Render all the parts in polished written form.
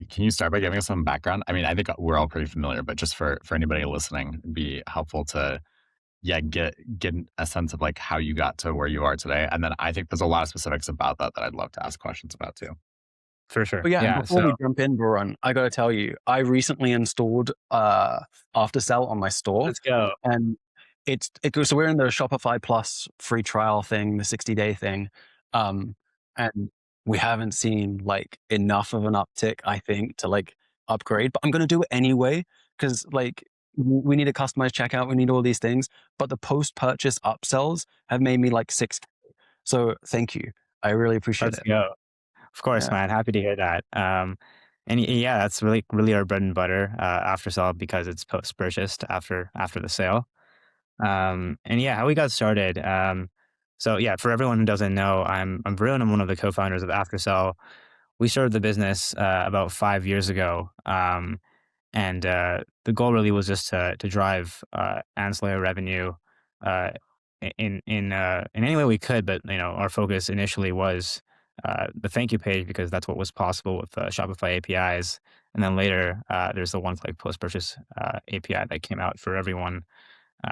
can you start by giving us some background? I mean, I think we're all pretty familiar, but just for anybody listening, it'd be helpful to get a sense of like how you got to where you are today. And then I think there's a lot of specifics about that I'd love to ask questions about too. For sure. But yeah, and Yeah. before we jump in, Varun, I got to tell you, I recently installed AfterSell on my store. Let's go. And so we're in the Shopify Plus free trial thing, the 60-day thing. And we haven't seen like enough of an uptick, I think, to like upgrade, but I'm going to do it anyway because like we need a customized checkout. We need all these things, but the post-purchase upsells have made me like $6K. So thank you. I really appreciate Let's it. go. Of course, man. Happy to hear that. And yeah, that's really our bread and butter, AfterSell, because it's post-purchased after the sale. And yeah, how we got started. So yeah, for everyone who doesn't know, I'm Varun. I'm one of the co-founders of AfterSell. We started the business about 5 years ago. And the goal really was just to drive ancillary revenue in any way we could. But our focus initially was the thank you page because that's what was possible with Shopify APIs. And then later, there's the one-click post-purchase API that came out for everyone,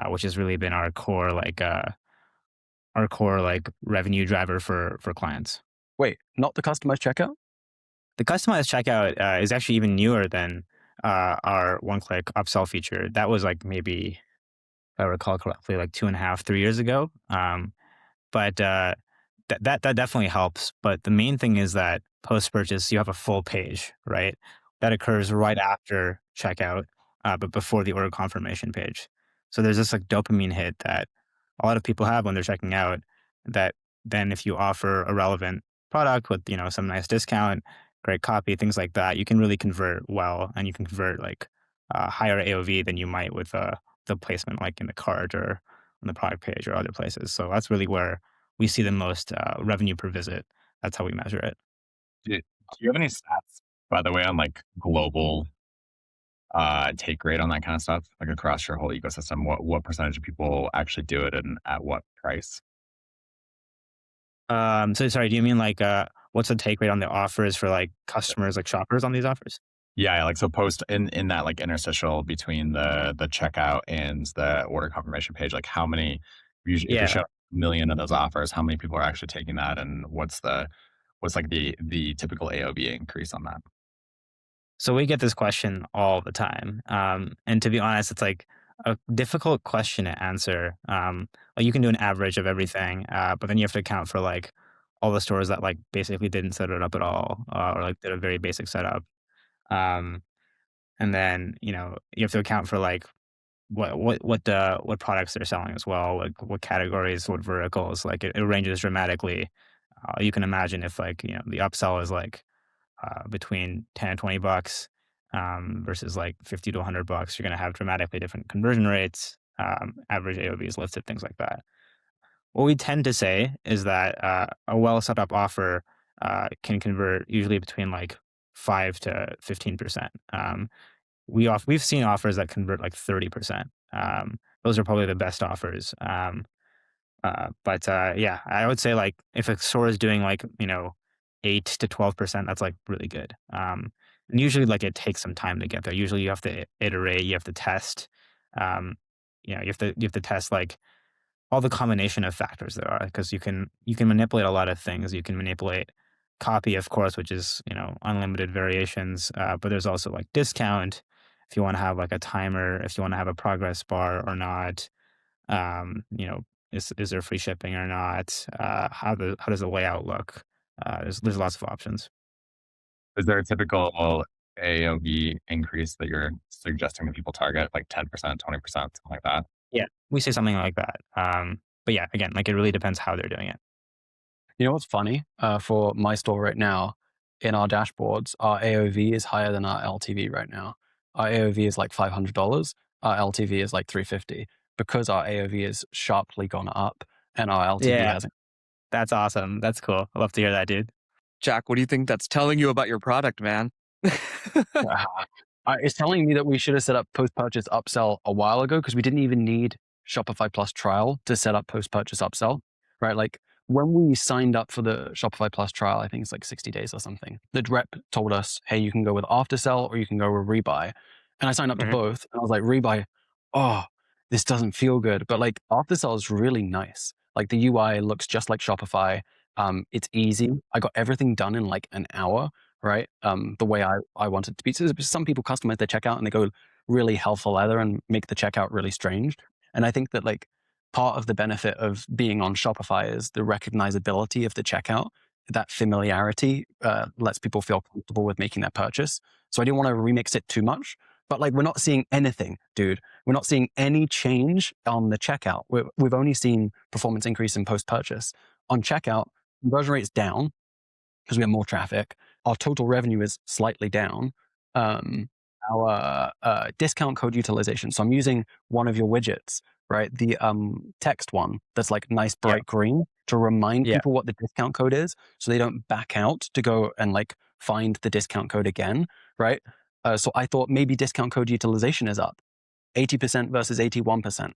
which has really been our core revenue driver for clients. Wait, not the customized checkout? The customized checkout is actually even newer than our one-click upsell feature. That was like maybe, if I recall correctly, like 2.5, 3 years ago. But that definitely helps. But the main thing is that post-purchase, you have a full page, right? That occurs right after checkout, but before the order confirmation page. So there's this like dopamine hit that a lot of people have when they're checking out, that then if you offer a relevant product with some nice discount, great copy, things like that, you can really convert well, and you can convert like higher AOV than you might with the placement like in the cart or on the product page or other places. So that's really where we see the most revenue per visit. That's how we measure it. Do you have any stats, by the way, on like global take rate on that kind of stuff, like across your whole ecosystem? What percentage of people actually do it and at what price? So sorry, do you mean like what's the take rate on the offers for like customers, like shoppers on these offers? Yeah, like so post in that like interstitial between the checkout and the order confirmation page, like how many usually if you show 1 million of those offers, how many people are actually taking that, and what's like the typical AOV increase on that? So we get this question all the time. And to be honest, it's like a difficult question to answer. Like you can do an average of everything, but then you have to account for like all the stores that like basically didn't set it up at all, or like did a very basic setup. And then, you have to account for like what products they're selling as well, like what categories, what verticals, like it ranges dramatically. You can imagine if like, the upsell is like between 10 and $20 versus like 50 to $100, you're going to have dramatically different conversion rates, average AOVs lifted, things like that. What we tend to say is that a well set up offer can convert usually between like 5 to 15%. We've seen offers that convert like 30%. Those are probably the best offers. But yeah, I would say like if a store is doing like 8 to 12%, that's like really good. And usually like it takes some time to get there. Usually you have to iterate, you have to test. You have to test like all the combination of factors there are, because you can manipulate a lot of things. You can manipulate copy, of course, which is unlimited variations. But there's also like discount, if you want to have like a timer, if you want to have a progress bar or not. Is there free shipping or not? How does the layout look? There's lots of options. Is there a typical AOV increase that you're suggesting that people target, like 10%, 20%, something like that? Yeah, we say something like that. But yeah, again, like it really depends how they're doing it. You know what's funny? For my store right now, in our dashboards, our AOV is higher than our LTV right now. Our AOV is like $500. Our LTV is like $350 because our AOV has sharply gone up and our LTV hasn't. That's awesome. That's cool. I love to hear that, dude. Jack, what do you think that's telling you about your product, man? It's telling me that we should have set up post-purchase upsell a while ago, because we didn't even need Shopify Plus trial to set up post-purchase upsell, right? Like when we signed up for the Shopify Plus trial, I think it's like 60 days or something, the rep told us, hey, you can go with AfterSell or you can go with Rebuy. And I signed up to both. And I was like, Rebuy, oh, this doesn't feel good. But like AfterSell is really nice. Like the UI looks just like Shopify. It's easy. I got everything done in like an hour, right? The way I wanted it to be. So some people customize their checkout and they go really hell for leather and make the checkout really strange. And I think that like part of the benefit of being on Shopify is the recognizability of the checkout. That familiarity lets people feel comfortable with making that purchase. So I didn't want to remix it too much, but like we're not seeing anything, dude. We're not seeing any change on the checkout. We've only seen performance increase in post-purchase. On checkout, conversion rate's down because we have more traffic. Our total revenue is slightly down. Our discount code utilization. So I'm using one of your widgets, right? The text one that's like nice bright green to remind people what the discount code is so they don't back out to go and like find the discount code again, right? So I thought maybe discount code utilization is up 80% versus 81%.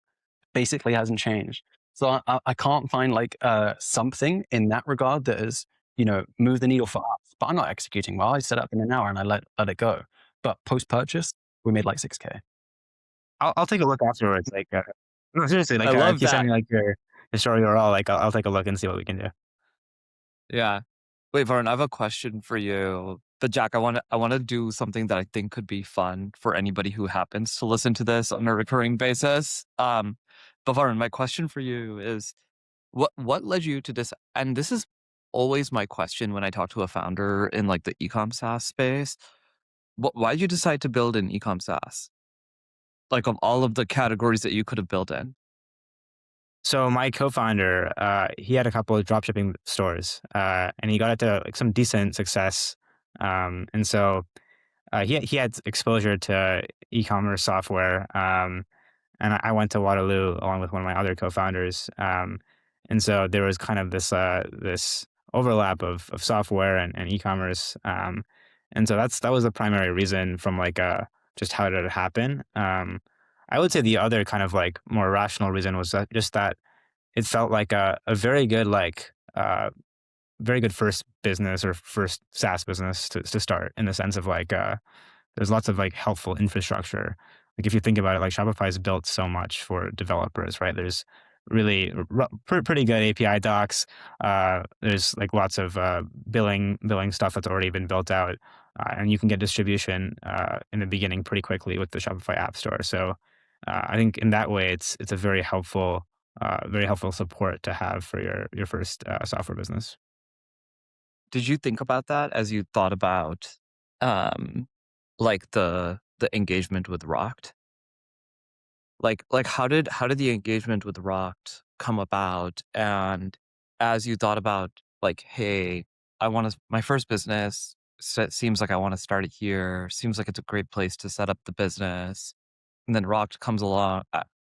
Basically hasn't changed. So I can't find like something in that regard that is, move the needle for us. But I'm not executing well. I set up in an hour and I let it go. But post-purchase, we made like 6K. I'll take a look afterwards. Like, no, seriously, like, I love if you send me like your story or all, like, I'll take a look and see what we can do. Yeah. Wait, Varun, I have a question for you. But Jack, I want to do something that I think could be fun for anybody who happens to listen to this on a recurring basis. But Varun, my question for you is, what led you to this? And this is always my question when I talk to a founder in like the e-com SaaS space. Why did you decide to build an e-com SaaS? Like of all of the categories that you could have built in? So my co-founder, he had a couple of dropshipping stores, and he got it to like some decent success. And so he had exposure to e-commerce software. And I went to Waterloo along with one of my other co-founders. And so there was kind of this overlap of software and e-commerce. And so that was the primary reason from like just how did it happen. I would say the other kind of like more rational reason was that it felt like a very good first business or first SaaS business to start, in the sense of like there's lots of like helpful infrastructure. Like if you think about it, like Shopify is built so much for developers, right? There's really pretty good API docs. There's like lots of billing stuff that's already been built out, and you can get distribution in the beginning pretty quickly with the Shopify App Store. So I think in that way, it's a very helpful support to have for your first software business. Did you think about that as you thought about like the engagement with ROKT? Like how did the engagement with ROKT come about? And as you thought about like, hey, my first business, seems like I want to start it here. Seems like it's a great place to set up the business. And then ROKT comes along.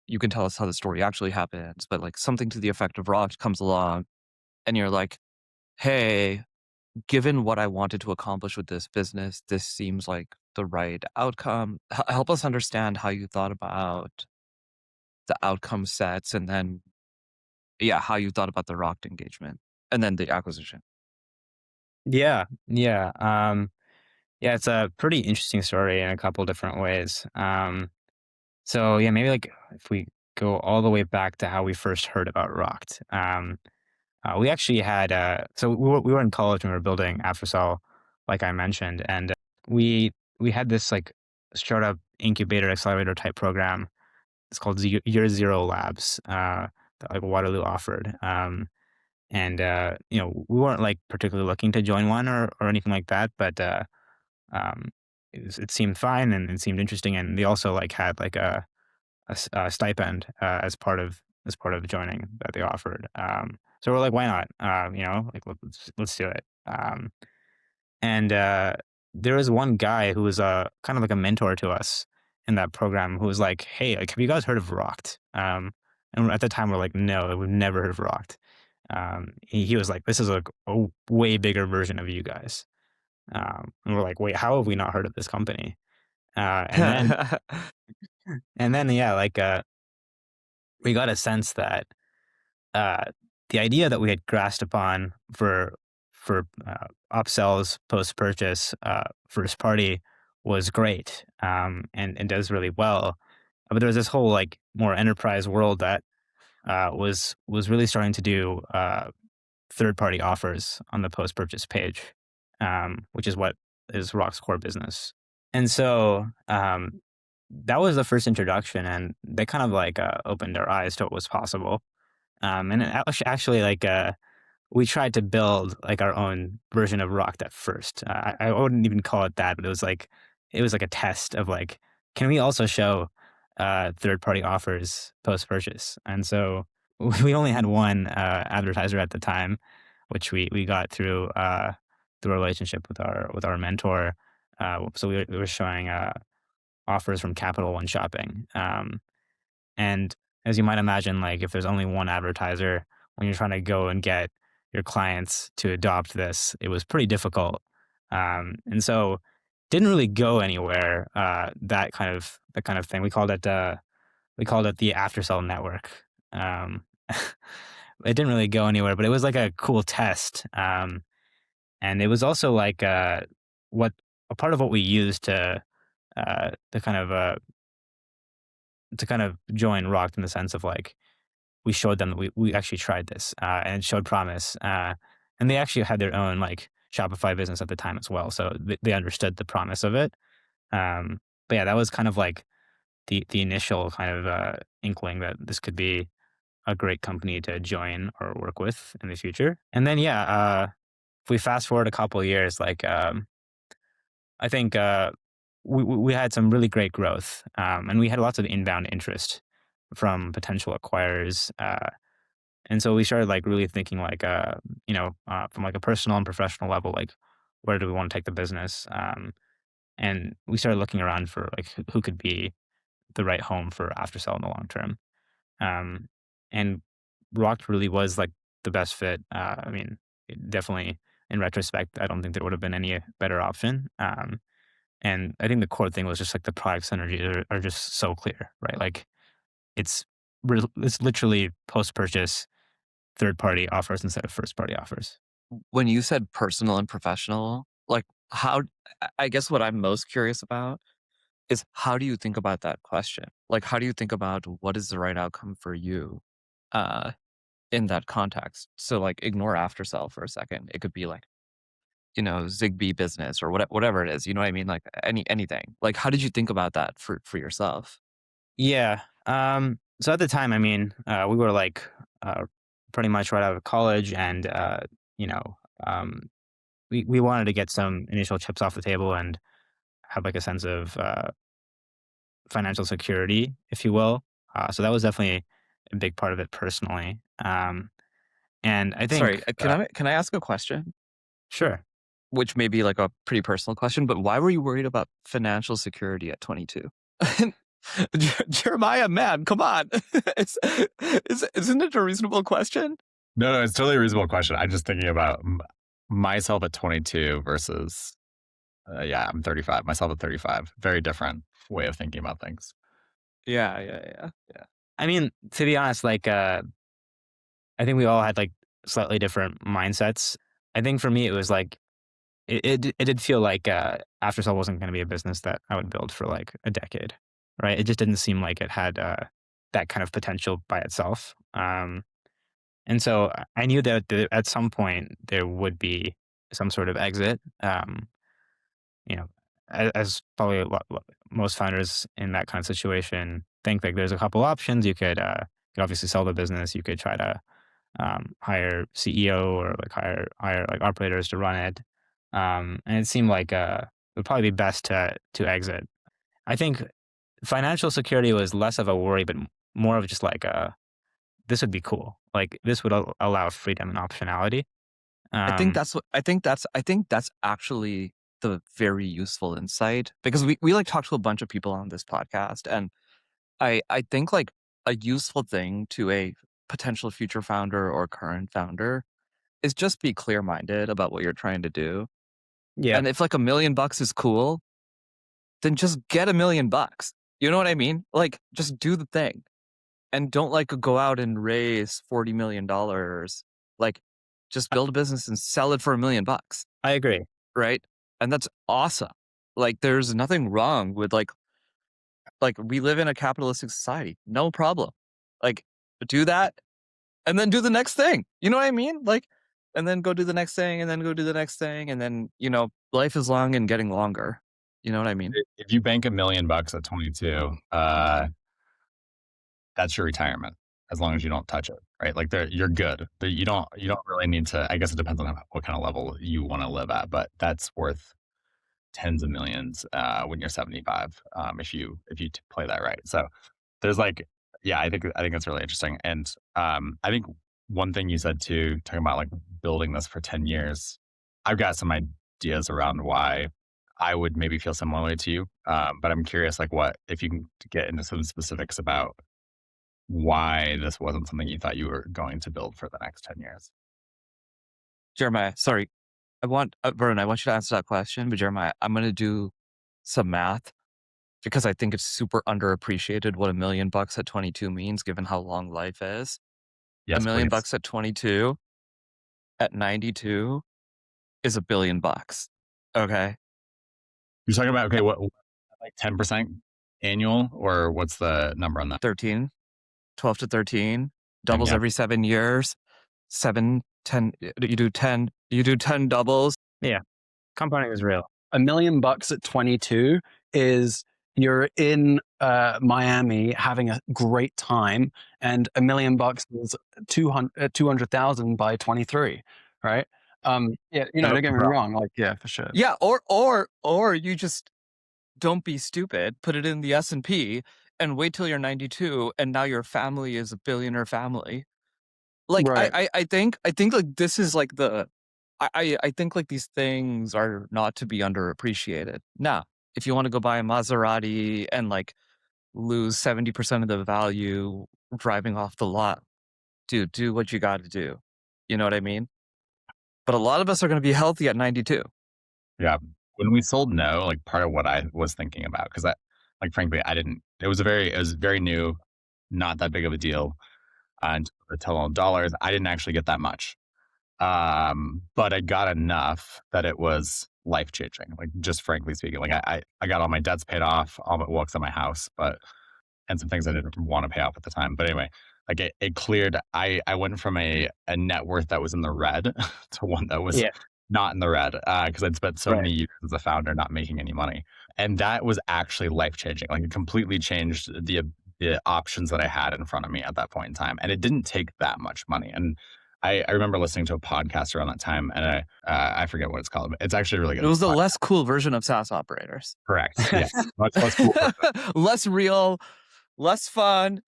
You can tell us how the story actually happens, but like something to the effect of ROKT comes along and you're like, hey, given what I wanted to accomplish with this business, this seems like the right outcome. Help us understand how you thought about the outcome sets, and then, how you thought about the ROKT engagement and then the acquisition. Yeah. It's a pretty interesting story in a couple different ways. So maybe like if we go all the way back to how we first heard about ROKT. We actually had, so we were in college when we were building AfterSell, like I mentioned, and we had this like startup incubator accelerator type program. It's called Year Zero Labs, that like Waterloo offered. And we weren't like particularly looking to join one or anything like that, but it seemed fine and it seemed interesting, and they also like had like a stipend as part of joining that they offered. So we're like, why not? Like let's do it. And there was one guy who was kind of like a mentor to us in that program, who was like, hey, like, have you guys heard of ROKT? And at the time we're like, no, we've never heard of ROKT. He was like, this is like a way bigger version of you guys. And we're like, wait, how have we not heard of this company? And then we got a sense that the idea that we had grasped upon for upsells, post-purchase, first party was great, and does really well. But there was this whole like more enterprise world that was really starting to do third-party offers on the post-purchase page, which is what is ROKT's core business. And so that was the first introduction, and they kind of like opened our eyes to what was possible. And actually, like we tried to build like our own version of ROKT at first. I wouldn't even call it that, but it was like a test of like, can we also show third-party offers post-purchase? And so we only had one advertiser at the time, which we got through through a relationship with our mentor. So we were showing offers from Capital One Shopping. And as you might imagine, like if there's only one advertiser, when you're trying to go and get your clients to adopt this, it was pretty difficult. And so didn't really go anywhere. That kind of thing. We called it the AfterSell network. It didn't really go anywhere, but it was like a cool test. And it was also like a part of what we used to kind of join ROKT in the sense of like we showed them that we actually tried this and it showed promise. And they actually had their own like Shopify business at the time as well, so they understood the promise of it. But yeah, that was kind of like the initial kind of inkling that this could be a great company to join or work with in the future. And then if we fast forward a couple of years, like I think we had some really great growth, and we had lots of inbound interest from potential acquirers. And so we started like really thinking like, from like a personal and professional level, like where do we want to take the business? And we started looking around for like who could be the right home for AfterSell in the long term. And ROKT really was like the best fit. I mean, definitely in retrospect, I don't think there would have been any better option. And I think the core thing was just like the product synergies are just so clear, right? Like it's literally post-purchase third-party offers instead of first-party offers. When you said personal and professional, like I guess what I'm most curious about is how do you think about that question? Like, how do you think about what is the right outcome for you in that context? So like ignore AfterSell for a second. It could be like, Zigbee business or whatever it is, you know what I mean? Like anything. Like, how did you think about that for yourself? Yeah. So at the time, I mean, we were like pretty much right out of college, and we wanted to get some initial chips off the table and have like a sense of financial security, if you will. So that was definitely a big part of it personally. And I think. Sorry, can I ask a question? Sure. Which may be like a pretty personal question, but why were you worried about financial security at 22? Jeremiah, man, come on. Isn't it a reasonable question? No, it's totally a reasonable question. I'm just thinking about myself at 22 versus, I'm 35. Myself at 35. Very different way of thinking about things. Yeah. I mean, to be honest, like, I think we all had like slightly different mindsets. I think for me, it was like, it did feel like AfterSell wasn't going to be a business that I would build for like a decade, right? It just didn't seem like it had that kind of potential by itself. And so I knew that at some point there would be some sort of exit. As probably most founders in that kind of situation think, like there's a couple options. You could obviously sell the business. You could try to hire CEO or like hire like operators to run it. And it seemed like it would probably be best to exit. I think financial security was less of a worry, but more of just like this would be cool. Like this would allow freedom and optionality. I think that's actually the very useful insight, because we like talk to a bunch of people on this podcast, and I think like a useful thing to a potential future founder or current founder is just be clear-minded about what you're trying to do. Yeah. And if like $1 million is cool, then just get $1 million. You know what I mean? Like just do the thing. and don't like go out and raise $40 million. Like, just build a business and sell it for $1 million. I agree. Right? And that's awesome. Like, there's nothing wrong with like we live in a capitalistic society. No problem. Like, do that and then do the next thing. You know what I mean? Like, and then go do the next thing and then go do the next thing. And then, life is long and getting longer. You know what I mean? If you bank $1 million at 22, that's your retirement, as long as you don't touch it, right? Like you're good. You don't really need to. I guess it depends on what kind of level you want to live at, but that's worth tens of millions when you're 75 if you play that right. So there's like, yeah, I think that's really interesting. And I think one thing you said too, talking about like building this for 10 years, I've got some ideas around why I would maybe feel similarly to you. But I'm curious, like, what if you can get into some specifics about why this wasn't something you thought you were going to build for the next 10 years. Jeremiah, sorry. Varun, I want you to answer that question, but Jeremiah, I'm going to do some math because I think it's super underappreciated what $1 million at 22 means, given how long life is. Yes, $1 million at 22, at 92 is $1 billion. Okay. You're talking about, okay, what, like 10% annual, or what's the number on that? 13, 12 to 13, doubles every 7 years, 7, 10, you do 10 doubles. Yeah. Compounding is real. $1 million at 22 is you're in Miami having a great time, and $1 million is 200,000 by 23, right? Yeah, don't get me wrong, like, yeah, for sure. Yeah, or you just don't be stupid, put it in the S&P and wait till you're 92 and now your family is a billionaire family. Like, right. I think like this is like I think like these things are not to be underappreciated. Now, if you want to go buy a Maserati and like lose 70% of the value driving off the lot, dude, do what you got to do. You know what I mean? But a lot of us are going to be healthy at 92. Yeah. When we sold No, like part of what I was thinking about, because frankly, it was very new, not that big of a deal. And the total dollars, I didn't actually get that much. But I got enough that it was life changing. Like, just frankly speaking, like I got all my debts paid off, all my works on my house, and some things I didn't want to pay off at the time. But anyway, like it cleared. I went from a net worth that was in the red to one that was not in the red, because I'd spent so many years as a founder not making any money. And that was actually life changing. Like, it completely changed the options that I had in front of me at that point in time. And it didn't take that much money. And I remember listening to a podcast around that time, and I forget what it's called, but it's actually really good. It was the less cool version of SaaS Operators. Correct. Yeah. Much less cool. Less real, less fun,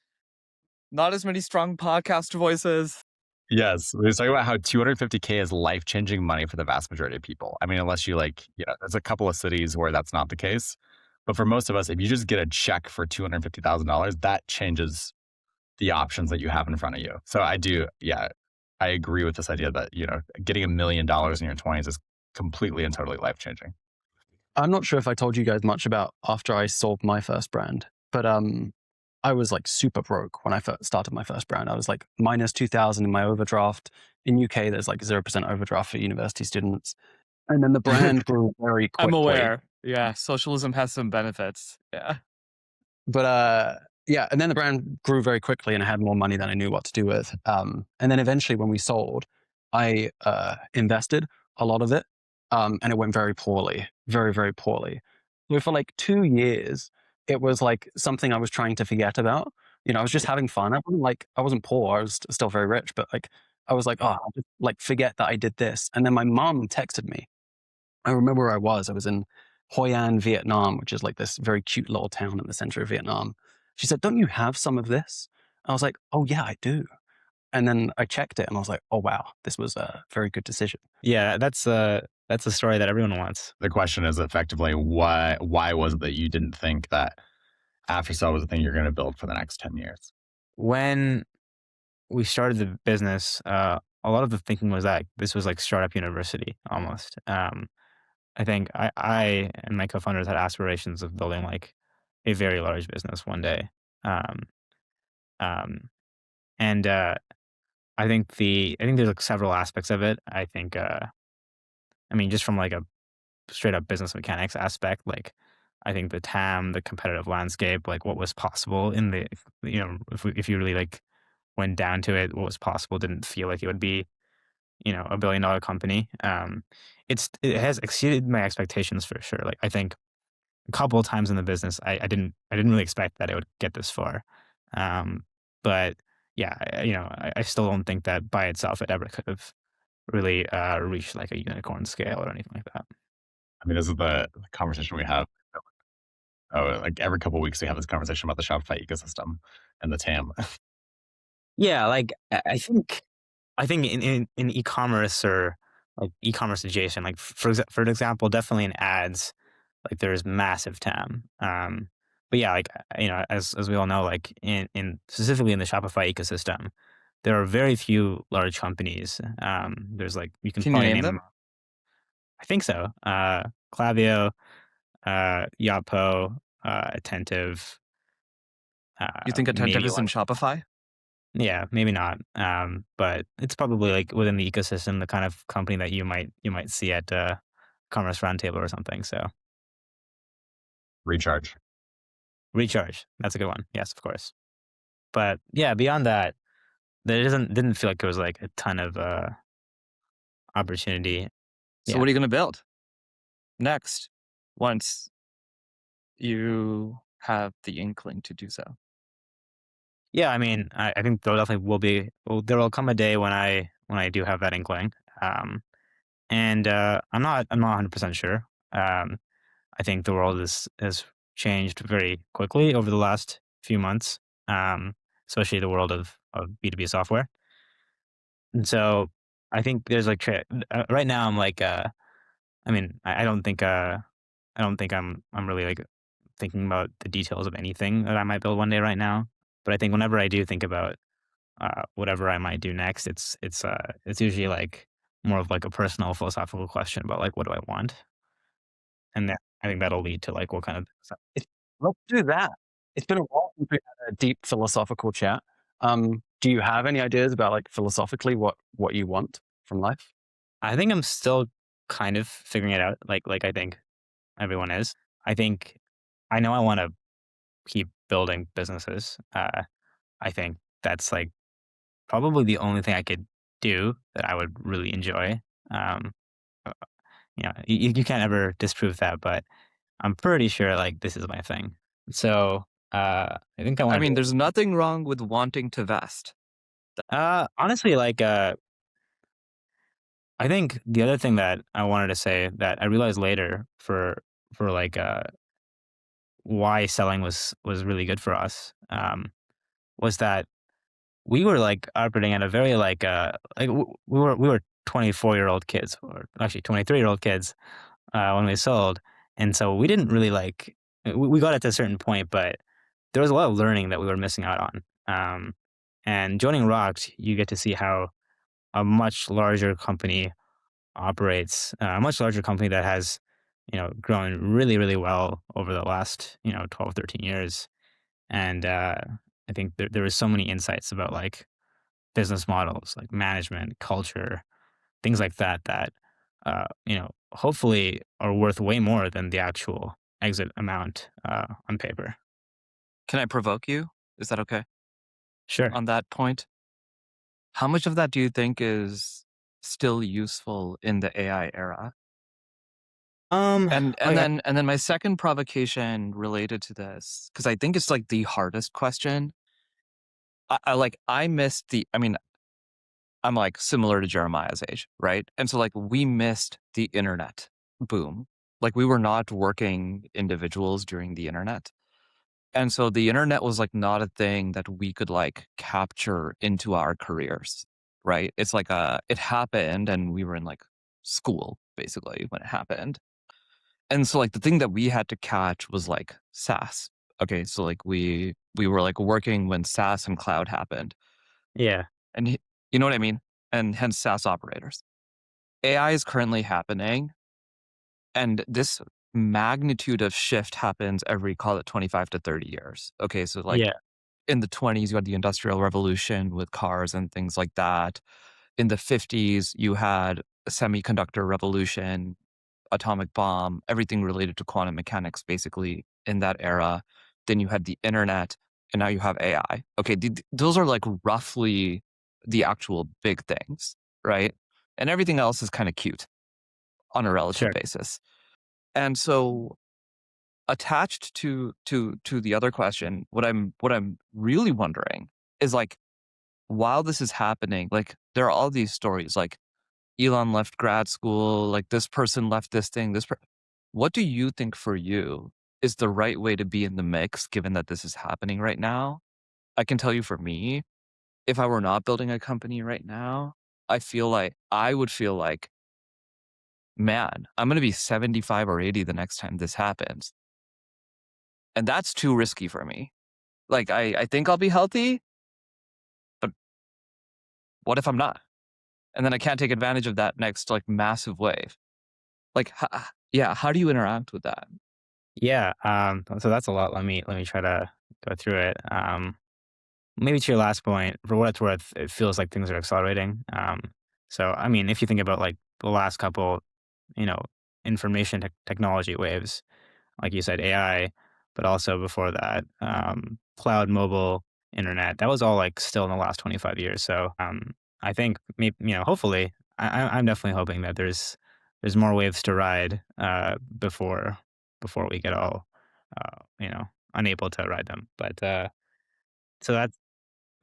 not as many strong podcast voices. Yes. We were talking about how $250K is life-changing money for the vast majority of people. I mean, unless you there's a couple of cities where that's not the case. But for most of us, if you just get a check for $250,000, that changes the options that you have in front of you. So I agree with this idea that, getting $1 million in your 20s is completely and totally life-changing. I'm not sure if I told you guys much about after I sold my first brand, but I was like super broke when I first started my first brand. I was like minus 2,000 in my overdraft. In UK, there's like 0% overdraft for university students. And then the brand grew very quickly. I'm aware. Yeah, socialism has some benefits. Yeah. But yeah, and then the brand grew very quickly and I had more money than I knew what to do with. And then eventually when we sold, I invested a lot of it, and it went very poorly, very, very poorly. So for like 2 years, it was like something I was trying to forget about. I was just having fun. I wasn't poor. I was still very rich, but like, I was like, oh, I'll just like forget that I did this. And then my mom texted me. I remember where I was. I was in Hoi An, Vietnam, which is like this very cute little town in the center of Vietnam. She said, don't you have some of this? I was like, oh yeah, I do. And then I checked it and I was like, oh wow, this was a very good decision. Yeah, that's a story that everyone wants. The question is effectively, why was it that you didn't think that AfterSell was the thing you're going to build for the next 10 years? When we started the business, a lot of the thinking was that this was like startup university almost. I think I and my co-founders had aspirations of building like a very large business one day. And I think there's like several aspects of it. I think just from like a straight up business mechanics aspect, like I think the TAM, the competitive landscape, like what was possible in the if you really like went down to it, what was possible didn't feel like it would be $1 billion company. It has exceeded my expectations for sure. Like I think a couple of times in the business, I didn't really expect that it would get this far. But yeah, I still don't think that by itself it ever could have really reached like a unicorn scale or anything like that. I mean, this is the conversation we have. Like every couple of weeks, we have this conversation about the Shopify ecosystem and the TAM. Yeah, like I think in e-commerce or like e-commerce adjacent, like for example, definitely in ads, like there's massive TAM. But yeah, like as we all know, like in specifically in the Shopify ecosystem, there are very few large companies. There's like you can Can you probably name name them? them. I think so. Klaviyo, Yapo, Attentive. You think Attentive Maybe is in one. Shopify? Yeah, maybe not. But it's probably like within the ecosystem, the kind of company that you might see at Commerce Roundtable or something. So Recharge. Recharge, that's a good one. Yes, of course. But yeah, beyond that, didn't feel like it was like a ton of opportunity. So Yeah. what are you going to build next once you have the inkling to do so? Yeah, I mean, I think there definitely will be. Well, there will come a day when I do have that inkling, and I'm not 100% sure. I think the world has changed very quickly over the last few months, especially the world of B2B software. And so I think there's like right now I'm like I don't think I'm really like thinking about the details of anything that I might build one day right now. But I think whenever I do think about whatever I might do next, it's usually like more of like a personal philosophical question about like what do I want, and then I think that'll lead to like what kind of It's, let's do that. It's been a while since we had a deep philosophical chat. Do you have any ideas about like philosophically what you want from life? I think I'm still kind of figuring it out. Like I think everyone is. I think I know I want to keep building businesses. I think that's like probably the only thing I could do that I would really enjoy. Um, uh, you can't ever disprove that, but I'm pretty sure like this is my thing. So I think I I want mean, to. there's nothing wrong with wanting to vest. Honestly, like I think the other thing that I wanted to say that I realized later for like why selling was really good for us was that we were like operating at a very we were 24-year-old kids, or actually 23-year-old kids when we sold, and so we didn't really like we got it to a certain point, but there was a lot of learning that we were missing out on. And joining ROKT, you get to see how a much larger company operates, a much larger company that has grown really really well over the last 12, 13 years. And I think there was so many insights about like business models, like management, culture, things like that, that, hopefully are worth way more than the actual exit amount on paper. Can I provoke you? Is that okay? Sure. On that point, how much of that do you think is still useful in the AI era? And then my second provocation related to this, because I think it's like the hardest question. I missed I mean, I'm like similar to Jeremiah's age, right? And so like we missed the internet boom. Like we were not working individuals during the internet. And so the internet was like not a thing that we could like capture into our careers, right? It's like it happened and we were in like school basically when it happened. And so like the thing that we had to catch was like SaaS. Okay, so like we were like working when SaaS and cloud happened. Yeah. And you know what I mean? And hence SaaS operators. AI is currently happening, and this magnitude of shift happens every, call it 25 to 30 years. Okay, so like Yeah. in the 20s, you had the Industrial Revolution with cars and things like that. In the 50s, you had a semiconductor revolution, atomic bomb, everything related to quantum mechanics, basically in that era. Then you had the internet, and now you have AI. Okay, those are like roughly the actual big things, right? And everything else is kind of cute on a relative basis. And so attached to the other question, what I'm really wondering is like, while this is happening, like there are all these stories, like Elon left grad school, like this person left this thing, what do you think for you is the right way to be in the mix, given that this is happening right now? I can tell you for me, if I were not building a company right now, I would feel like, man, I'm going to be 75 or 80 the next time this happens. And that's too risky for me. Like, I think I'll be healthy, but what if I'm not? And then I can't take advantage of that next like massive wave. Like, how do you interact with that? Yeah. So that's a lot. Let me try to go through it. Maybe to your last point, for what it's worth, it feels like things are accelerating. So I mean, if you think about like the last couple, information technology waves, like you said, AI, but also before that, cloud, mobile, internet. That was all like still in the last 25 years. So I think maybe, hopefully, I'm definitely hoping that there's more waves to ride before we get all unable to ride them. But so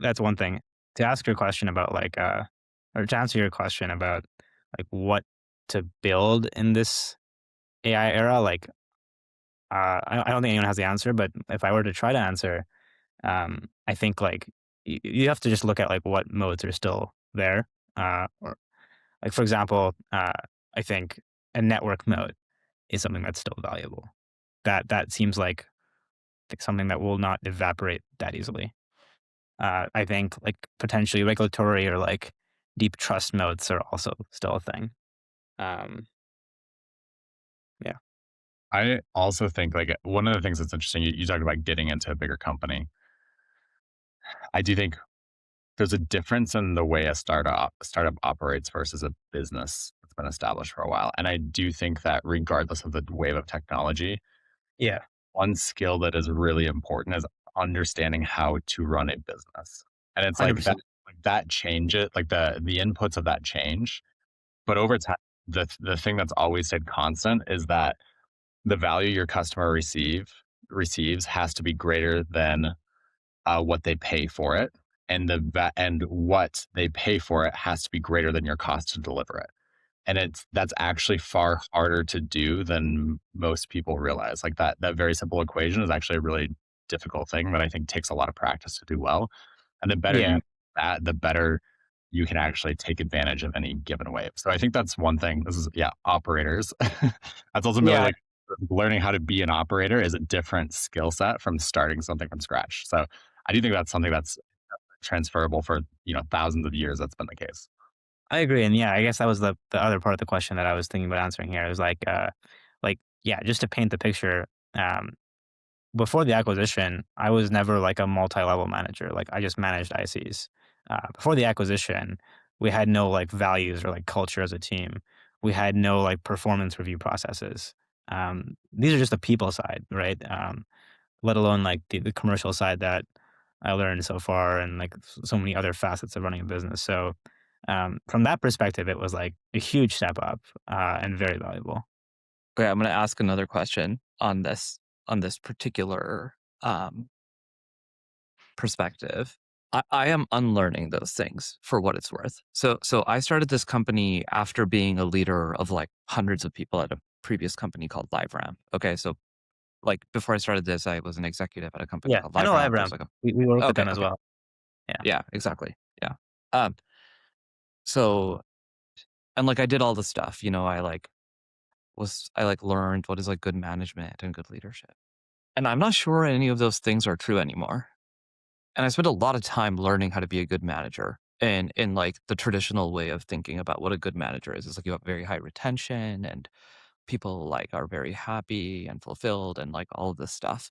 that's one thing. To ask your question about like or to answer your question about like what to build in this AI era, like I don't think anyone has the answer, but if I were to try to answer, I think like you have to just look at like what modes are still there. Or like for example, I think a network mode is something that's still valuable. That seems like something that will not evaporate that easily. I think like potentially regulatory or like deep trust modes are also still a thing. Yeah. I also think like one of the things that's interesting, you talked about getting into a bigger company. I do think there's a difference in the way a startup operates versus a business that's been established for a while. And I do think that regardless of the wave of technology, Yeah. one skill that is really important is understanding how to run a business. And it's like 100%. that change it, like the inputs of that change. But over time, the thing that's always stayed constant is that the value your customer receives has to be greater than what they pay for it, and and what they pay for it has to be greater than your cost to deliver it. And that's actually far harder to do than most people realize. Like that very simple equation is actually a really difficult thing that I think takes a lot of practice to do well. And the better Yeah. the better you can actually take advantage of any given wave. So I think that's one thing. This is operators. That's ultimately Yeah. like learning how to be an operator is a different skill set from starting something from scratch. So I do think that's something that's transferable for thousands of years. That's been the case. I agree. And yeah, I guess that was the other part of the question that I was thinking about answering here. It was just to paint the picture, before the acquisition, I was never like a multi-level manager. Like I just managed ICs. Before the acquisition, we had no like values or like culture as a team. We had no like performance review processes. These are just the people side, right? Let alone like the commercial side that I learned so far and like so many other facets of running a business. So from that perspective, it was like a huge step up and very valuable. Okay, I'm going to ask another question on this particular perspective. I am unlearning those things for what it's worth. So I started this company after being a leader of like hundreds of people at a previous company called LiveRamp. Okay, so like before I started this, I was an executive at a company Yeah, called I know LiveRamp. It was LiveRamp. like We work with them as okay. well. Yeah. Yeah, exactly. Yeah. So, and like I did all the stuff, I learned what is like good management and good leadership. And I'm not sure any of those things are true anymore. And I spent a lot of time learning how to be a good manager and in like the traditional way of thinking about what a good manager is. It's like you have very high retention and people like are very happy and fulfilled and like all of this stuff.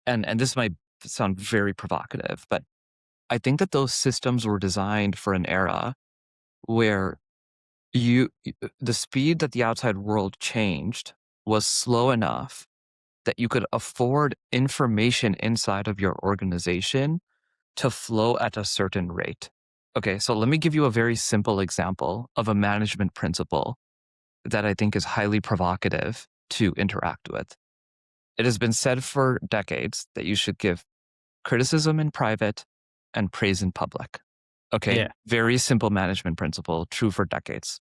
And this is my sound very provocative, but I think that those systems were designed for an era where the speed that the outside world changed was slow enough that you could afford information inside of your organization to flow at a certain rate. Okay, so let me give you a very simple example of a management principle that I think is highly provocative to interact with. It has been said for decades that you should give criticism in private and praise in public. Okay, Yeah. very simple management principle, true for decades.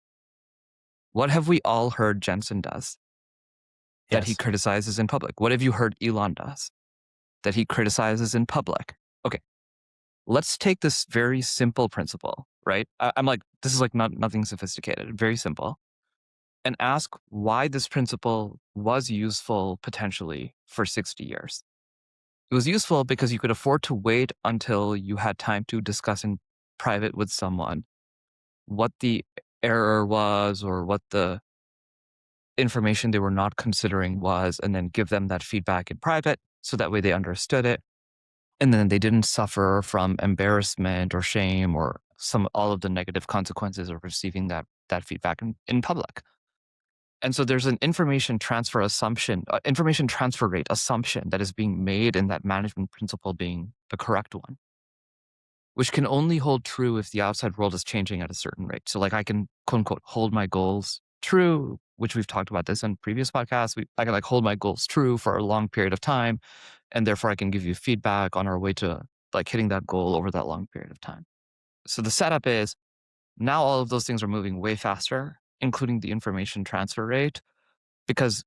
What have we all heard Jensen does? That he Yes. criticizes in public. What have you heard Elon does? That he criticizes in public. Okay, let's take this very simple principle, right? I'm like, this is like nothing sophisticated, very simple. And ask why this principle was useful potentially for 60 years. It was useful because you could afford to wait until you had time to discuss in private with someone what the error was or what the information they were not considering was, and then give them that feedback in private so that way they understood it. And then they didn't suffer from embarrassment or shame or all of the negative consequences of receiving that feedback in public. And so there's an information transfer rate assumption that is being made in that management principle being the correct one, which can only hold true if the outside world is changing at a certain rate. So like I can quote unquote hold my goals true, which we've talked about this in previous podcasts. I can like hold my goals true for a long period of time. And therefore I can give you feedback on our way to like hitting that goal over that long period of time. So the setup is now all of those things are moving way faster, including the information transfer rate, because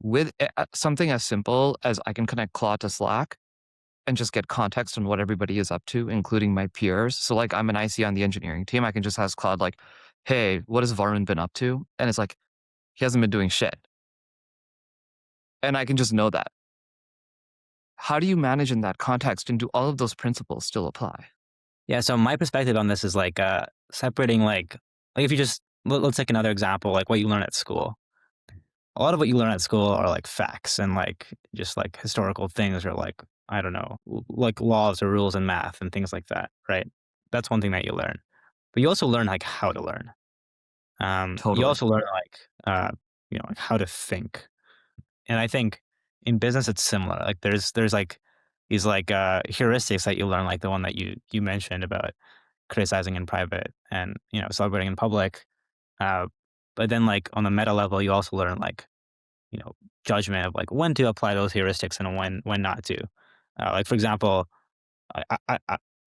with something as simple as I can connect Claude to Slack and just get context on what everybody is up to, including my peers. So like I'm an IC on the engineering team. I can just ask Claude like, hey, what has Varun been up to? And it's like, he hasn't been doing shit. And I can just know that. How do you manage in that context, and do all of those principles still apply? Yeah. So my perspective on this is like separating like if you just let's take another example, like what you learn at school. A lot of what you learn at school are like facts and like just like historical things, or like I don't know, like laws or rules in math and things like that, right? That's one thing that you learn, but you also learn like how to learn. You Totally. also learn like like how to think. And I think in business it's similar. Like there's like these like heuristics that you learn, like the one that you mentioned about criticizing in private and celebrating in public. But then like on the meta level, you also learn like judgment of like when to apply those heuristics and when not to. Like for example, I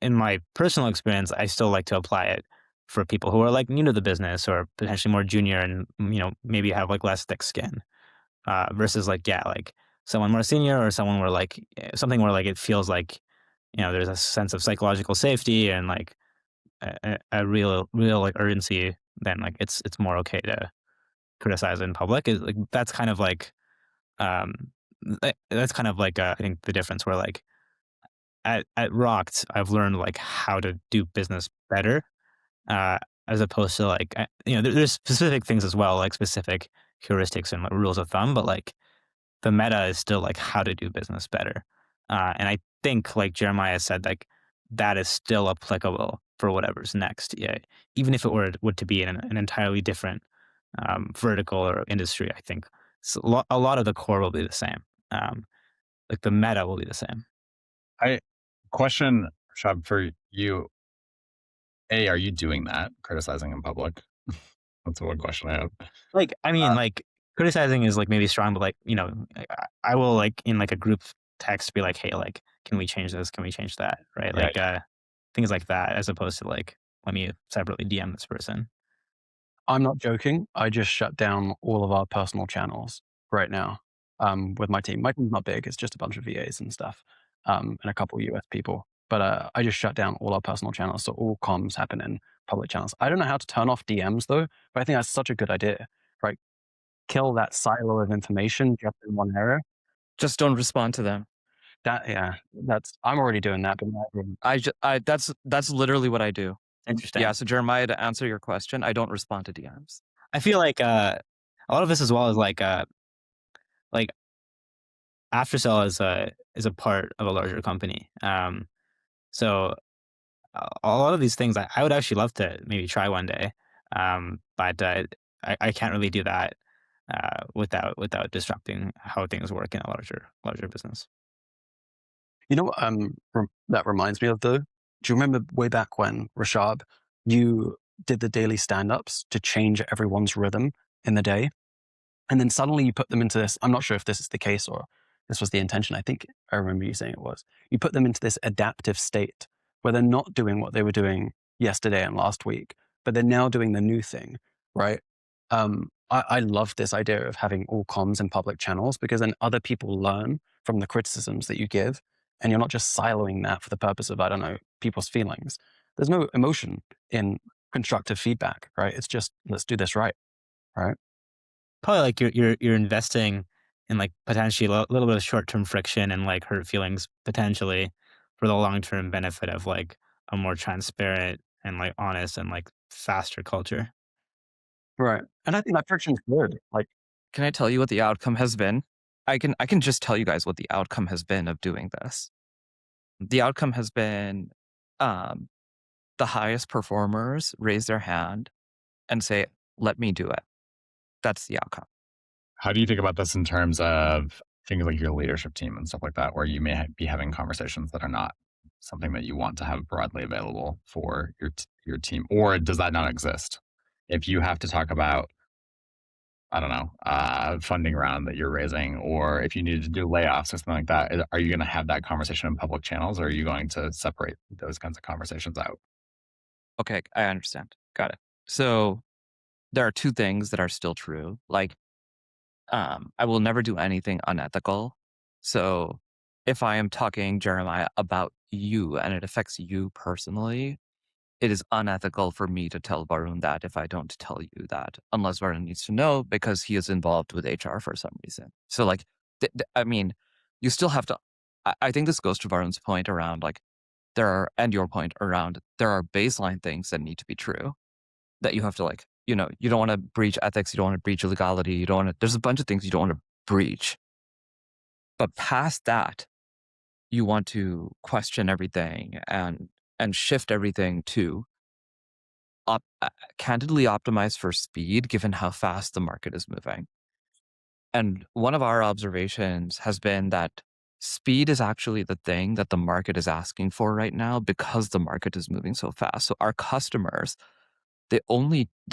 in my personal experience, I still like to apply it for people who are like new to the business or potentially more junior and maybe have like less thick skin. Versus like like someone more senior or someone where like something where like it feels like there's a sense of psychological safety and like a real like urgency. Then like it's more okay to criticize in public. Is like that's kind of like that's kind of like I think the difference where like at ROKT I've learned like how to do business better as opposed to like there's specific things as well, like specific heuristics and like, rules of thumb, but like the meta is still like how to do business better. And I think like Jeremiah said, like that is still applicable for whatever's next. Yeah, even if it were to be in an entirely different vertical or industry, I think a lot of the core will be the same. Like the meta will be the same. Question, Shab, for you. Are you doing that, criticizing in public? That's one question I have. Like, I mean, like criticizing is like maybe strong, but like, I will like in like a group text be like, hey, like, can we change this? Can we change that? Right. Yeah, Like, things like that, as opposed to like, let me separately DM this person. I'm not joking. I just shut down all of our personal channels right now with my team. My team's not big. It's just a bunch of VAs and stuff and a couple US people. But I just shut down all our personal channels. So all comms happen in public channels. I don't know how to turn off DMs though, but I think that's such a good idea, right? Kill that silo of information just in one area. Just don't respond to them. I'm already doing that. But that's literally what I do. Interesting. Yeah. So Jeremiah, to answer your question, I don't respond to DMs. I feel like a lot of this as well is like AfterSell is a part of a larger company. So a lot of these things I would actually love to maybe try one day, but I can't really do that without disrupting how things work in a larger business. You know what that reminds me of though? Do you remember way back when, Rashab, you did the daily stand-ups to change everyone's rhythm in the day? And then suddenly you put them into this, I'm not sure if this is the case or this was the intention. I think I remember you saying it was. You put them into this adaptive state where they're not doing what they were doing yesterday and last week, but they're now doing the new thing, right? I love this idea of having all comms in public channels, because then other people learn from the criticisms that you give, and you're not just siloing that for the purpose of, I don't know, people's feelings. There's no emotion in constructive feedback, right? It's just, let's do this right? Probably like you're investing in like potentially a little bit of short-term friction and like hurt feelings potentially for the long-term benefit of like a more transparent and like honest and like faster culture. Right. And I think that friction's good. Like, Can I tell you what the outcome has been? I can just tell you guys what the outcome has been of doing this. The outcome has been the highest performers raise their hand and say, let me do it. That's the outcome. How do you think about this in terms of things like your leadership team and stuff like that, where you may be having conversations that are not something that you want to have broadly available for your team? Or does that not exist? If you have to talk about, I don't know, funding round that you're raising, or if you need to do layoffs or something like that, are you going to have that conversation in public channels, or are you going to separate those kinds of conversations out? Okay, I understand. Got it. So there are two things that are still true. Like, I will never do anything unethical. So if I am talking, Jeremiah, about you and it affects you personally, it is unethical for me to tell Varun that if I don't tell you that, unless Varun needs to know because he is involved with HR for some reason. So like, I mean, you still have to, I think this goes to Varun's point around like, and your point around, there are baseline things that need to be true that you have to like, you don't want to breach ethics. You don't want to breach legality. You don't want to, there's a bunch of things you don't want to breach. But past that, you want to question everything and shift everything to candidly optimize for speed, given how fast the market is moving. And one of our observations has been that speed is actually the thing that the market is asking for right now because the market is moving so fast. So our customers, the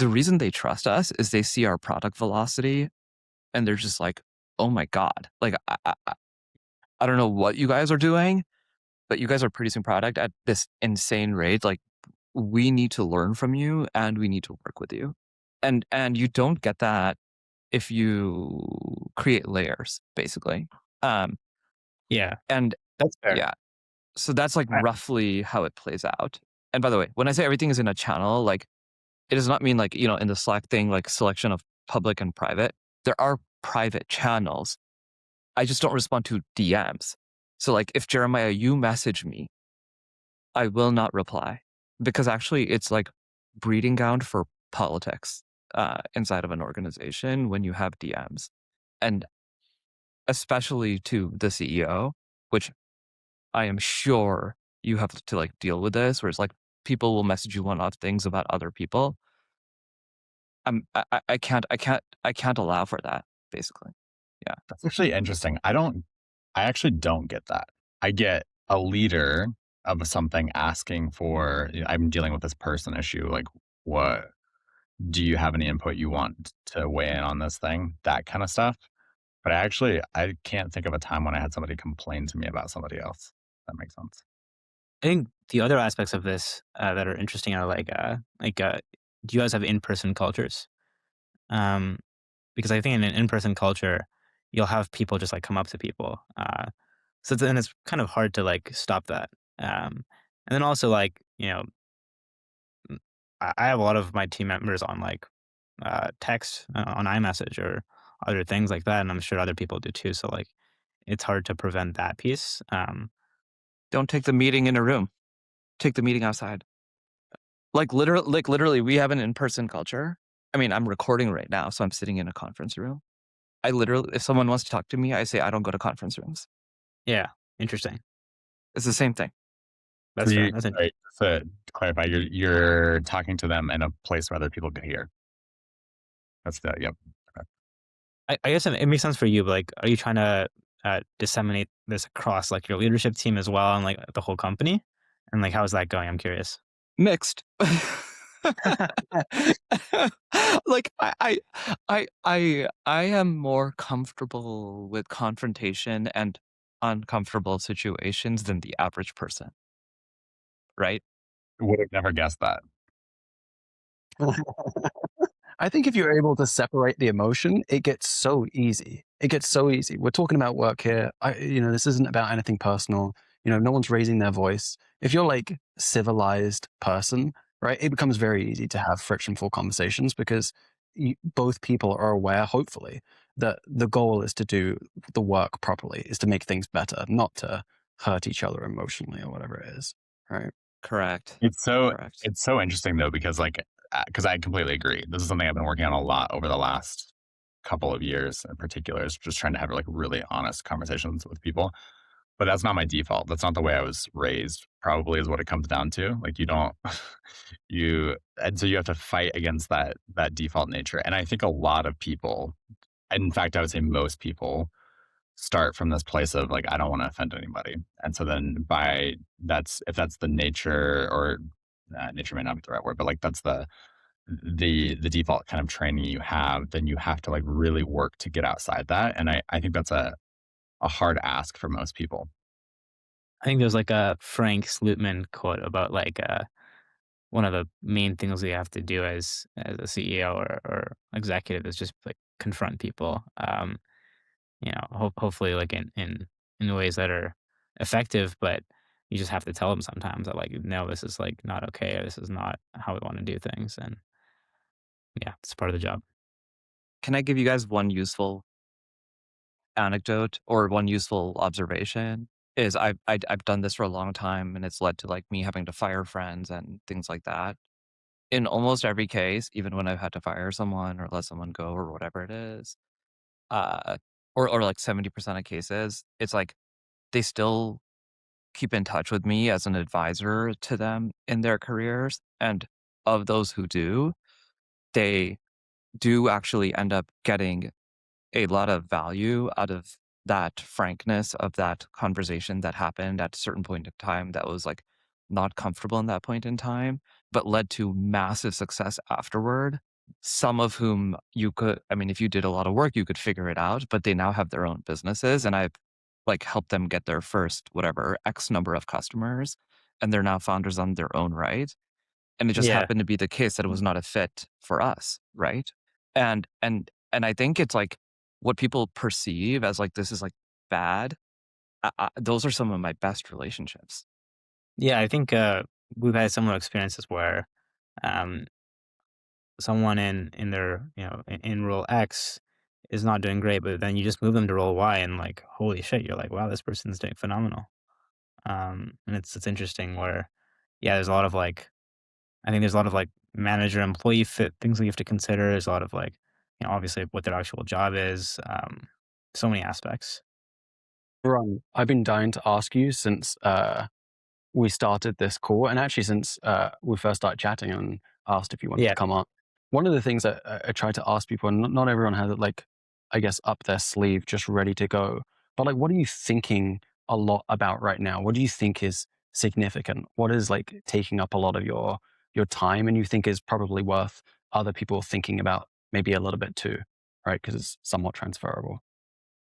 reason they trust us is they see our product velocity and they're just like, oh my God, like, I don't know what you guys are doing, but you guys are producing product at this insane rate. Like, we need to learn from you and we need to work with you. And you don't get that if you create layers, basically. Yeah, and that's fair. Yeah. So that's like roughly how it plays out. And by the way, when I say everything is in a channel, like, it does not mean like, in the Slack thing, like selection of public and private. There are private channels. I just don't respond to DMs. So like, if Jeremiah, you message me, I will not reply, because actually it's like breeding ground for politics inside of an organization when you have DMs, and especially to the CEO, which I am sure you have to like deal with this, where it's like people will message you one-off things about other people. I can't allow for that, basically. Yeah. That's actually interesting. I actually don't get that. I get a leader of something asking for, I'm dealing with this person issue. Like, what, do you have any input you want to weigh in on this thing? That kind of stuff. But I can't think of a time when I had somebody complain to me about somebody else. That makes sense. I think the other aspects of this that are interesting are like do you guys have in-person cultures? Because I think in an in-person culture, you'll have people just like come up to people. So then it's kind of hard to like stop that. And then also like, I have a lot of my team members on like text on iMessage or other things like that. And I'm sure other people do too. So like, it's hard to prevent that piece. Don't take the meeting in a room. Take the meeting outside. Like literally, we have an in-person culture. I mean, I'm recording right now, so I'm sitting in a conference room. I literally, if someone wants to talk to me, I say I don't go to conference rooms. Yeah, interesting. It's the same thing. That's fair. That's Right, to clarify, you're talking to them in a place where other people can hear. That's the yep. I guess it makes sense for you, but like, are you trying to disseminate this across like your leadership team as well and like the whole company? And like, how's that going? I'm curious. Mixed. Like I am more comfortable with confrontation and uncomfortable situations than the average person, right? Would have never guessed that. I think if you're able to separate the emotion, it gets so easy. It gets so easy. We're talking about work here. This isn't about anything personal. No one's raising their voice. If you're like civilized person, right, it becomes very easy to have frictionful conversations because both people are aware, hopefully, that the goal is to do the work properly, is to make things better, not to hurt each other emotionally or whatever it is, right? Correct. It's so Correct. interesting though, because because I completely agree. This is something I've been working on a lot over the last couple of years in particular, is just trying to have like really honest conversations with people. But that's not my default. That's not the way I was raised, probably is what it comes down to. Like you don't and so you have to fight against that default nature. And I think a lot of people, in fact, I would say most people, start from this place of like, I don't want to offend anybody. And so then if that's the nature, or nature may not be the right word, but like that's the default kind of training you have, then you have to like really work to get outside that. And I think that's a hard ask for most people. I think there's like a Frank Slootman quote about like one of the main things we have to do as a CEO or executive is just like confront people. Hopefully like in ways that are effective, but you just have to tell them sometimes that like, no, this is like not okay, or this is not how we want to do things. And yeah, it's part of the job. Can I give you guys one useful anecdote or one useful observation? Is I've done this for a long time, and it's led to like me having to fire friends and things like that. In almost every case, even when I've had to fire someone or let someone go or whatever it is, uh, or like 70% of cases, it's like they still keep in touch with me as an advisor to them in their careers. And of those who do, they do actually end up getting a lot of value out of that frankness of that conversation that happened at a certain point in time that was like not comfortable in that point in time, but led to massive success afterward. Some of whom you could, I mean, if you did a lot of work, you could figure it out, but they now have their own businesses, and I've like helped them get their first, whatever, X number of customers, and they're now founders on their own right. And it just Yeah. happened to be the case that it was not a fit for us, right? And I think it's like what people perceive as like this is like bad. Those are some of my best relationships. Yeah, I think we've had similar experiences where um, someone in their in role X is not doing great, but then you just move them to role Y, and like holy shit, you're like, wow, this person's doing phenomenal. And it's interesting where there's a lot of like, I think there's a lot of like manager employee fit things that you have to consider. There's a lot of like, obviously what their actual job is. So many aspects. Ron, I've been dying to ask you since we started this call, and actually since we first started chatting and asked if you wanted to come on. One of the things that I try to ask people, and not everyone has it like, I guess, up their sleeve, just ready to go. But like, what are you thinking a lot about right now? What do you think is significant? What is like taking up a lot of your time, and you think is probably worth other people thinking about maybe a little bit too, right? Because it's somewhat transferable.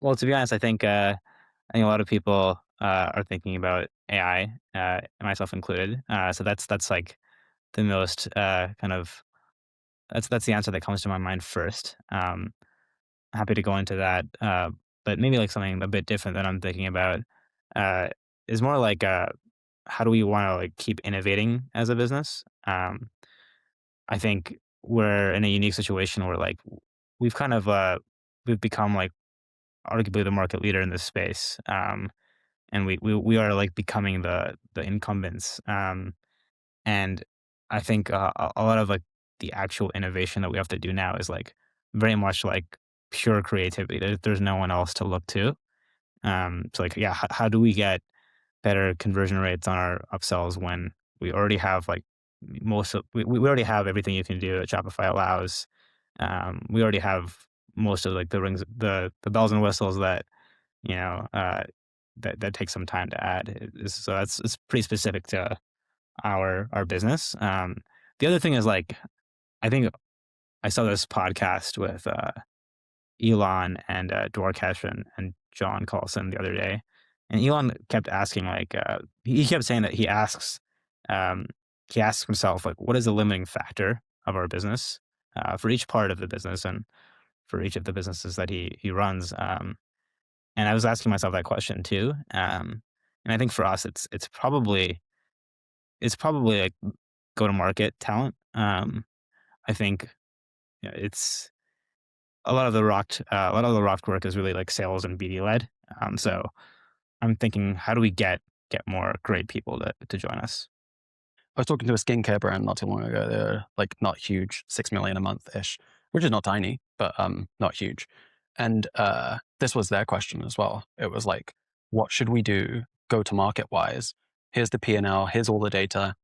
Well, to be honest, I think a lot of people are thinking about AI, myself included. So that's like the most kind of that's the answer that comes to my mind first. Happy to go into that, but maybe like something a bit different that I'm thinking about uh, is more like how do we want to like keep innovating as a business? I think we're in a unique situation where like we've kind of we've become like arguably the market leader in this space. And we are like becoming the incumbents. And I think a lot of like the actual innovation that we have to do now is like very much like pure creativity. There's no one else to look to. So like, yeah, how do we get better conversion rates on our upsells when we already have like we already have everything you can do that Shopify allows. We already have most of like the bells and whistles that, that takes some time to add. So it's pretty specific to our business. The other thing is like, I think I saw this podcast with Elon and Dwarkesh and John Carlson the other day, and Elon kept asking like he kept saying that he asks himself like, what is the limiting factor of our business for each part of the business and for each of the businesses that he runs. And I was asking myself that question too. And I think for us, it's probably like go to market talent. I think it's a lot of the ROKT work is really like sales and BD led. So I'm thinking, how do we get more great people to join us? I was talking to a skincare brand not too long ago. They're like not huge, 6 million a month ish, which is not tiny, but not huge. And this was their question as well. It was like, what should we do go to market wise? Here's the P&L, here's all the data.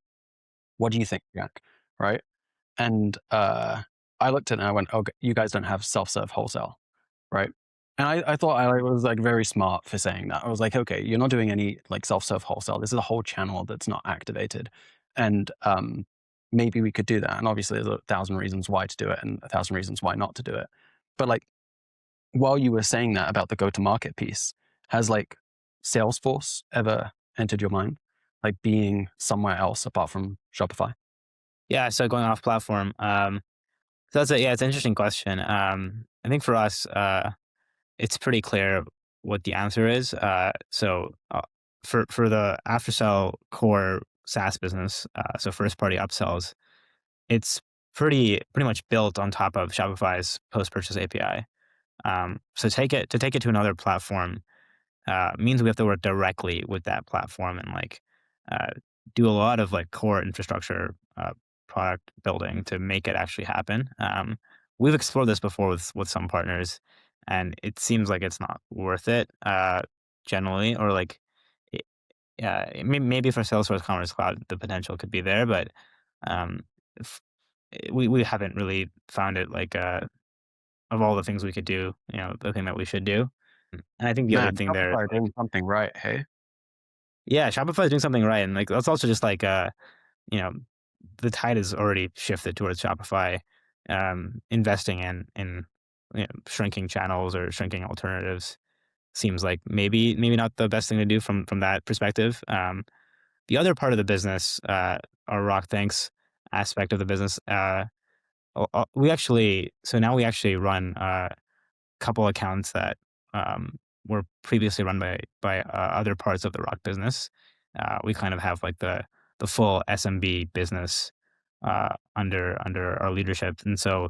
What do you think, Jack? Right? And I looked at it and I went, oh, you guys don't have self-serve wholesale, right? And I thought I was like very smart for saying that. I was like, okay, you're not doing any like self-serve wholesale. This is a whole channel that's not activated. And maybe we could do that. And obviously there's 1,000 reasons why to do it and 1,000 reasons why not to do it. But like, while you were saying that about the go-to-market piece, has like Salesforce ever entered your mind? Like being somewhere else apart from Shopify? Yeah, so going off platform. So it's an interesting question. I think for us, it's pretty clear what the answer is. So for the AfterSell core SaaS business, so first party upsells, it's pretty much built on top of Shopify's post purchase API. So to take it to another platform means we have to work directly with that platform and like do a lot of like core infrastructure product building to make it actually happen. We've explored this before with some partners, and it seems like it's not worth it generally, or like maybe for Salesforce Commerce Cloud the potential could be there, but we haven't really found it like of all the things we could do, the thing that we should do. And I think the other thing there, Shopify doing something right, hey? yeah, Shopify is doing something right, and like that's also just like the tide has already shifted towards Shopify investing in shrinking channels or shrinking alternatives. Seems like maybe not the best thing to do from that perspective. The other part of the business, our ROKT Thanks aspect of the business, we actually run a couple accounts that were previously run by other parts of the ROKT business. We kind of have like the full SMB business under our leadership, and so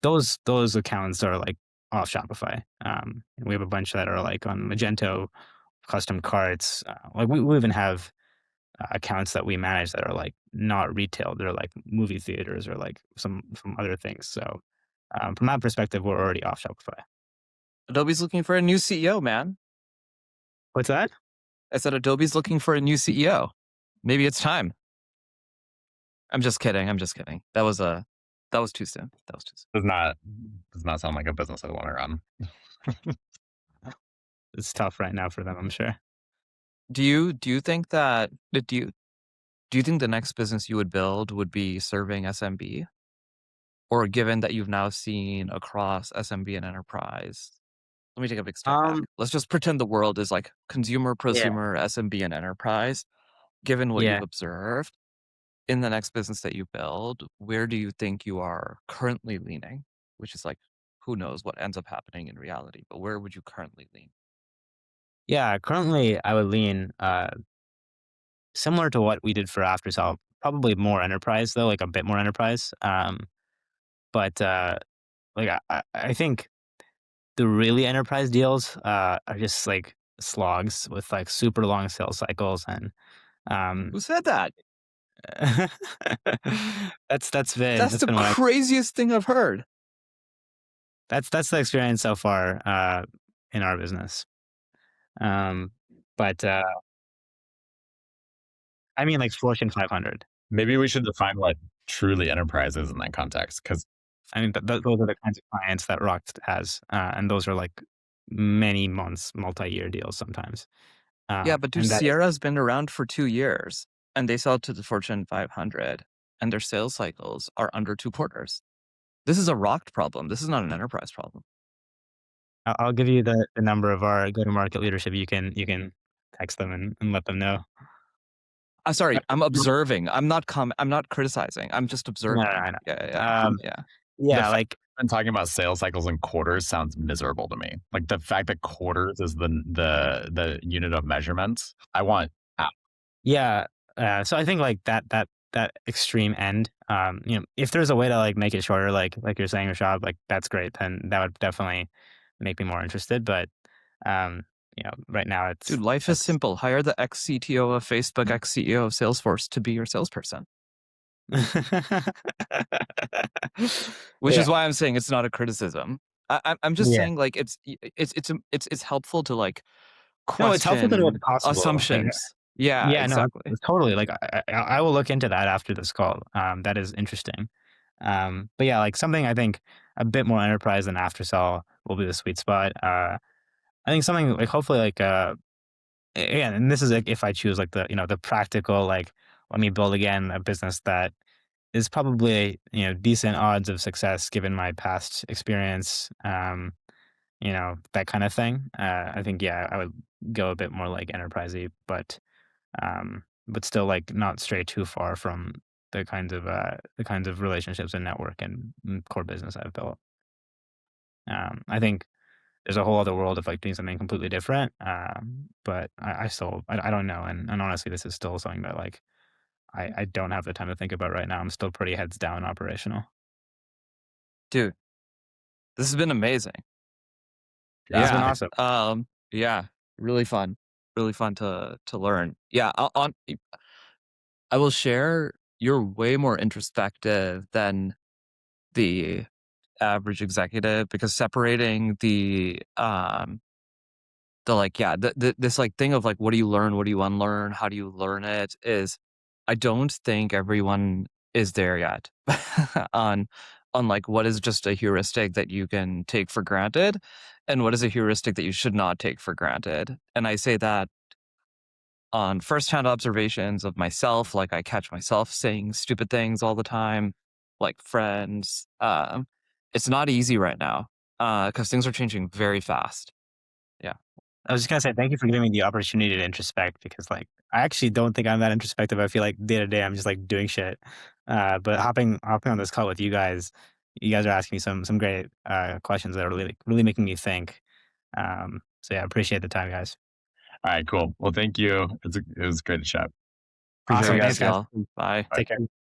those accounts are like off Shopify. And we have a bunch that are like on Magento custom carts. Like we even have accounts that we manage that are like not retail. They're like movie theaters or like some other things. So from that perspective, we're already off Shopify. Adobe's looking for a new CEO, man. What's that? I said Adobe's looking for a new CEO. Maybe it's time. I'm just kidding. That was too soon. Does not sound like a business I want to run. It's tough right now for them, I'm sure. Do you think that do you think the next business you would build would be serving SMB? Or given that you've now seen across SMB and enterprise, let me take a big step back. Let's just pretend the world is like consumer, prosumer, SMB, and enterprise. Given what you've observed in the next business that you build, where do you think you are currently leaning? Which is like, who knows what ends up happening in reality, but where would you currently lean? Yeah, currently I would lean similar to what we did for AfterSell, probably more enterprise though, like a bit more enterprise. But like I think the really enterprise deals are just like slogs with like super long sales cycles and who said that? that's the craziest thing I've heard. that's the experience so far in our business. But I mean, like Fortune 500. Maybe we should define what truly enterprise is in that context, because I mean, those are the kinds of clients that ROKT has, and those are like many months, multi-year deals sometimes. Yeah, but and that Sierra's been around for 2 years, and they sell to the Fortune 500, and their sales cycles are under 2 quarters. This is a ROKT problem. This is not an enterprise problem. I'll give you the number of our go-to-market leadership. You can text them and let them know. Sorry, I'm observing. I'm not criticizing. I'm just observing. No, I know. Yeah. Yeah, like I'm talking about sales cycles and quarters sounds miserable to me. Like the fact that quarters is the unit of measurement. I want out. yeah. So I think like that extreme end. If there's a way to like make it shorter, like you're saying, Rashad, like that's great. Then that would definitely make me more interested. But right now it's Dude, life is simple. Hire the ex-CTO of Facebook, ex-CEO of Salesforce to be your salesperson. Which is why I'm saying it's not a criticism. I'm just saying like it's helpful to like question it's helpful to know what's possible. Assumptions. Yeah, exactly. No, it's totally like I will look into that after this call. That is interesting. But yeah, like something I think a bit more enterprise than AfterSell will be the sweet spot. I think something like hopefully like again, and this is like if I choose like the practical, like let me build again a business that is probably decent odds of success given my past experience, that kind of thing. I think I would go a bit more like enterprisey, but still like not stray too far from the kinds of relationships and network and core business I've built. I think there's a whole other world of like doing something completely different, but I still I don't know, and honestly, this is still something that like I don't have the time to think about right now. I'm still pretty heads down operational. Dude, this has been amazing. Yeah, it's been awesome. Yeah, really fun to learn. Yeah, I will share. You're way more introspective than the average executive because separating this like thing of like what do you learn, what do you unlearn, how do you learn it is I don't think everyone is there yet on like what is just a heuristic that you can take for granted and what is a heuristic that you should not take for granted. And I say that on firsthand observations of myself, like I catch myself saying stupid things all the time, like friends. It's not easy right now because things are changing very fast. Yeah. I was just gonna say thank you for giving me the opportunity to introspect because like I actually don't think I'm that introspective. I feel like day to day I'm just like doing shit. But hopping on this call with you guys are asking me some great questions that are really making me think. So yeah, I appreciate the time, guys. All right, cool. Well, thank you. It was great to chat. Awesome. Thanks, Thanks, guys. y'all. Bye. Take care.